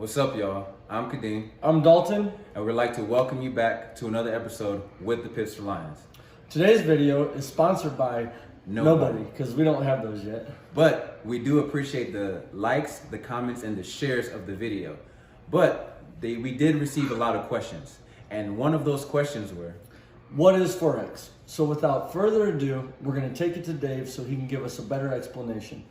What's up, y'all? I'm Kadeem, I'm Dalton. and we'd like to welcome you back to another episode with the Pips for Lions. Today's video is sponsored by nobody, because we don't have those yet. But we do appreciate the likes, the comments, and the shares of the video. But we did receive a lot of questions, and one of those questions were, What is Forex? So without further ado, we're going to take it to Dave so he can give us a better explanation.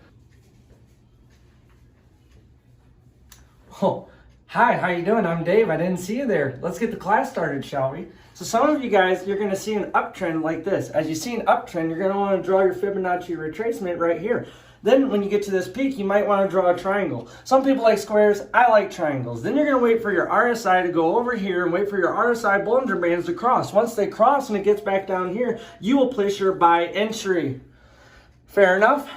Oh, hi, how you doing? I'm Dave. I didn't see you there. Let's get the class started, shall we? So some of you guys, you're going to see an uptrend like this. As you see an uptrend, you're going to want to draw your Fibonacci retracement right here. Then when you get to this peak, you might want to draw a triangle. Some people like squares. I like triangles. Then you're going to wait for your RSI to go over here and wait for your RSI Bollinger Bands to cross. Once they cross and it gets back down here, you will place your buy entry. Fair enough?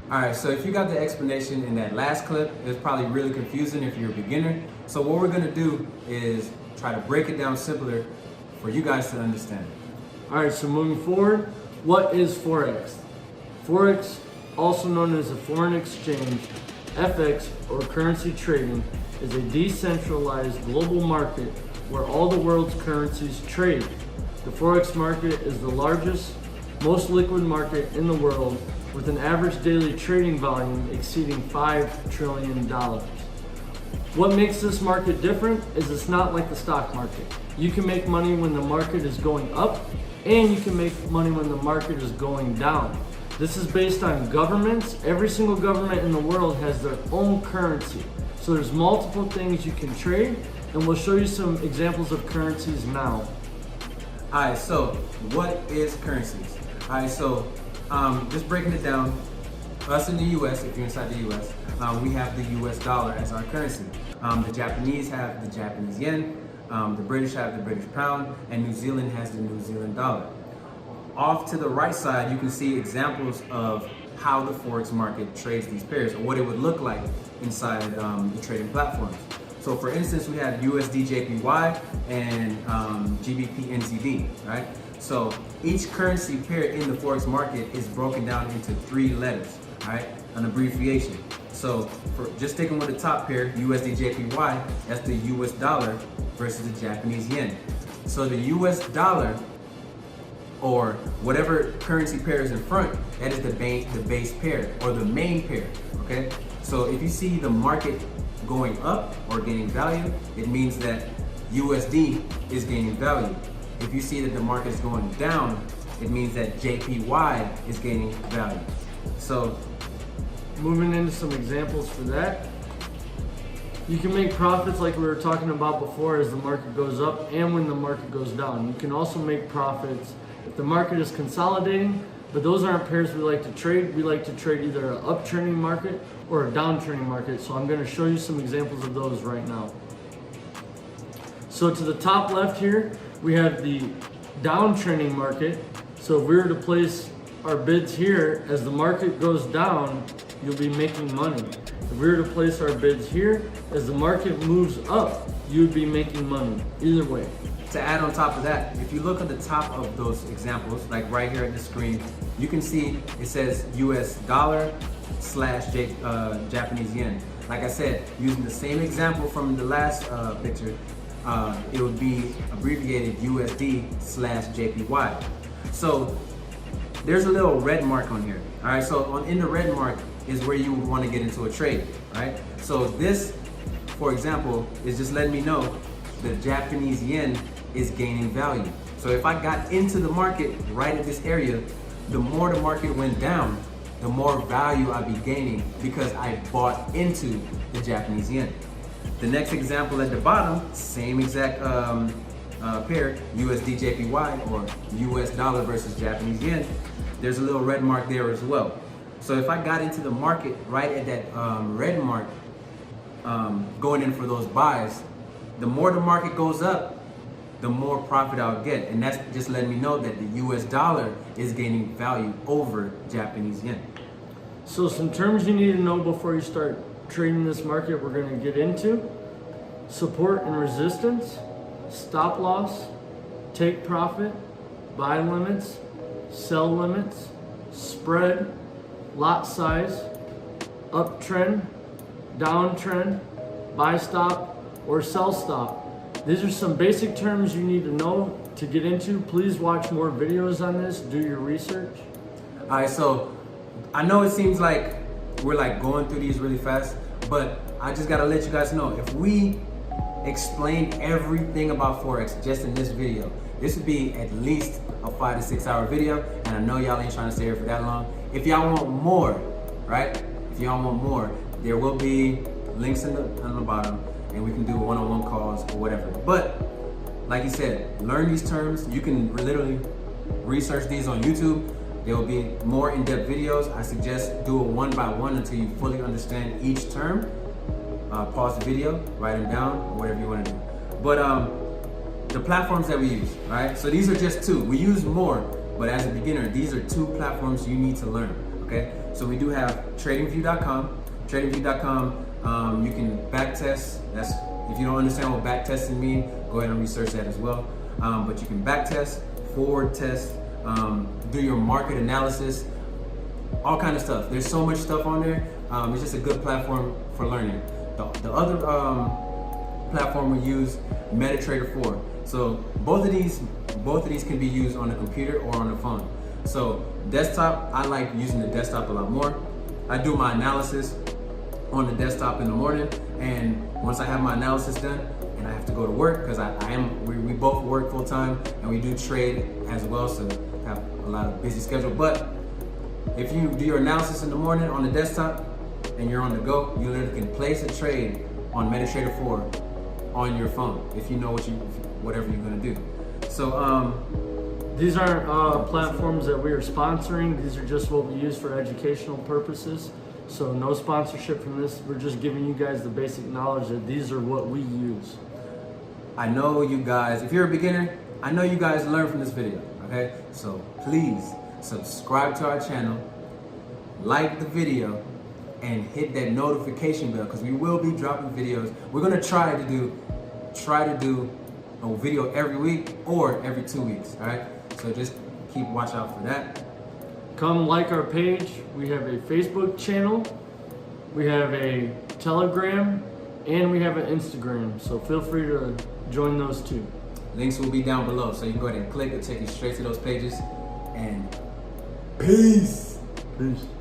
Alright, so if you got the explanation in that last clip, it was probably really confusing if you're a beginner. So what we're going to do is try to break it down simpler for you guys to understand. All right, so moving forward, what is Forex? Forex, also known as a foreign exchange, FX, or currency trading, is a decentralized global market where all the world's currencies trade. The Forex market is the largest, most liquid market in the world, with an average daily trading volume exceeding $5 trillion. What makes this market different is it's not like the stock market. You can make money when the market is going up, and you can make money when the market is going down. This is based on governments. Every single government in the world has their own currency. So there's multiple things you can trade, and we'll show you some examples of currencies now. Alright, so what is currencies? Alright, so just breaking it down, us in the US, if you're inside the US, we have the US dollar as our currency. The Japanese have the Japanese yen, the British have the British pound, and New Zealand has the New Zealand dollar. Off to the right side, you can see examples of how the Forex market trades these pairs, or what it would look like inside the trading platforms. So for instance, we have USD JPY and GBP NZD, right? So each currency pair in the Forex market is broken down into 3 letters, right? An abbreviation. So for just sticking with the top pair, USD JPY, that's the US dollar versus the Japanese yen. So the US dollar, or whatever currency pair is in front, that is the base pair or the main pair, okay? So if you see the market going up or gaining value, it means that USD is gaining value. If you see that the market is going down, it means that JPY is gaining value. So moving into some examples for that, you can make profits like we were talking about before as the market goes up and when the market goes down. You can also make profits if the market is consolidating, but those aren't pairs we like to trade. We like to trade either an uptrending market or a downtrending market. So I'm going to show you some examples of those right now. So to the top left here, we have the downtrending market. So if we were to place our bids here, as the market goes down, you'll be making money. If we were to place our bids here, as the market moves up, you would be making money. Either way. to add on top of that, if you look at the top of those examples, like right here at the screen, you can see it says US dollar slash Japanese yen. Like I said, using the same example from the last picture, it would be abbreviated USD slash JPY. So there's a little red mark on here. All right, so in the red mark is where you would want to get into a trade, right? So this, for example, is just letting me know the Japanese yen is gaining value. So if I got into the market right at this area, the more the market went down, the more value I'd be gaining because I bought into the Japanese yen. The next example at the bottom, same exact pair, USD JPY or US dollar versus Japanese yen, there's a little red mark there as well. So if I got into the market right at that red mark, going in for those buys, the more the market goes up, the more profit I'll get. And that's just letting me know that the US dollar is gaining value over Japanese yen. So some terms you need to know before you start trading this market we're going to get into: support and resistance, stop loss, take profit, buy limits, sell limits, spread, lot size, uptrend, downtrend, buy stop, or sell stop. These are some basic terms you need to know to get into. Please watch more videos on this, do your research. All right, so I know it seems like we're like going through these really fast, but I just gotta let you guys know, if we explain everything about Forex just in this video, this would be at least a 5 to 6 hour video, and I know y'all ain't trying to stay here for that long. If y'all want more, right? If y'all want more, there will be links on the bottom, and we can do one-on-one calls or whatever. But like you said, learn these terms. You can literally research these on YouTube. There will be more in-depth videos. I suggest do it one by one until you fully understand each term. Pause the video, write them down, or whatever you want to do. But the platforms that we use, right? So these are just two. We use more, but as a beginner, these are two platforms you need to learn, okay? So we do have Tradingview.com. Tradingview.com, you can backtest. That's, if you don't understand what backtesting means, go ahead and research that as well. But you can backtest, forward test, do your market analysis, all kind of stuff. There's so much stuff on there. It's just a good platform for learning. The other platform we use, MetaTrader 4. So both of these can be used on the computer or on the phone. So desktop, I like using the desktop a lot more. I do my analysis on the desktop in the morning, and once I have my analysis done and I have to go to work, because we both work full time and we do trade as well, so have a lot of busy schedule. But if you do your analysis in the morning on the desktop and you're on the go, you literally can place a trade on MetaTrader 4 on your phone if you know whatever you're gonna do. So these aren't platforms that we are sponsoring. These are just what we use for educational purposes. So no sponsorship from this. We're just giving you guys the basic knowledge that these are what we use. I know you guys, if you're a beginner, I know you guys learn from this video, okay? So please subscribe to our channel, like the video, and hit that notification bell, because we will be dropping videos. We're gonna try to do a video every week or every 2 weeks, all right? So just keep watch out for that. Come like our page. We have a Facebook channel, we have a Telegram, and we have an Instagram. So feel free to join those too. Links will be down below, so you can go ahead and click. It'll take you straight to those pages. And peace. Peace.